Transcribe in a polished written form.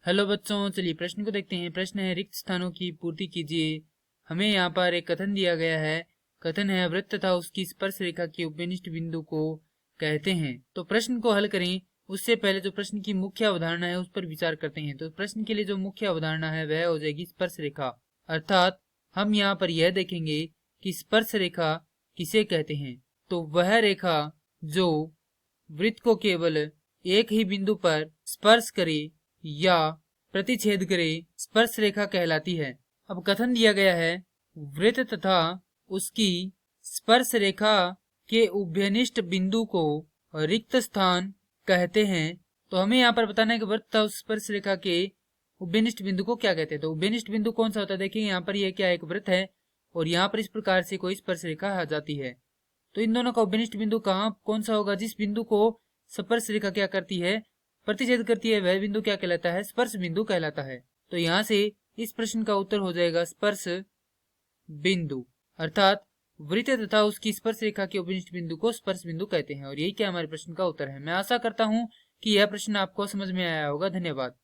Hello बच्चों, चलिए प्रश्न को देखते हैं। प्रश्न है रिक्त स्थानों की पूर्ति कीजिए। हमें यहाँ पर एक कथन दिया गया है। कथन है वृत्त तथा उसकी स्पर्श रेखा के उपनिष्ठ बिंदु को कहते हैं। तो प्रश्न को हल करें उससे पहले जो प्रश्न की मुख्य अवधारणा है उस पर विचार करते हैं। तो प्रश्न के लिए जो मुख्य अवधारणा है वह हो जाएगी स्पर्श रेखा। अर्थात हम यहाँ पर यह देखेंगे कि स्पर्श रेखा किसे कहते हैं। तो वह रेखा जो वृत्त को केवल एक ही बिंदु पर स्पर्श करे या प्रतिच्छेद करे स्पर्श रेखा कहलाती है। अब कथन दिया गया है वृत्त तथा उसकी स्पर्श रेखा के उभयनिष्ठ बिंदु को रिक्त स्थान कहते हैं। तो हमें यहाँ पर बताना है कि वृत्त तथा स्पर्श रेखा के उभयनिष्ठ बिंदु को क्या कहते हैं। तो उभयनिष्ठ बिंदु कौन सा होता है? देखिए यहाँ पर यह क्या एक वृत्त है और यहाँ पर इस प्रकार से कोई स्पर्श रेखा आ जाती है। तो इन दोनों का उभयनिष्ठ बिंदु कहाँ कौन सा होगा? जिस बिंदु को स्पर्श रेखा क्या करती है, प्रतिच्छेद करती है, वह बिंदु क्या कहलाता है? स्पर्श बिंदु कहलाता है। तो यहाँ से इस प्रश्न का उत्तर हो जाएगा स्पर्श बिंदु। अर्थात वृत्त तथा उसकी स्पर्श रेखा के उपनिष्ठ बिंदु को स्पर्श बिंदु कहते हैं। और यही क्या हमारे प्रश्न का उत्तर है। मैं आशा करता हूँ कि यह प्रश्न आपको समझ में आया होगा। धन्यवाद।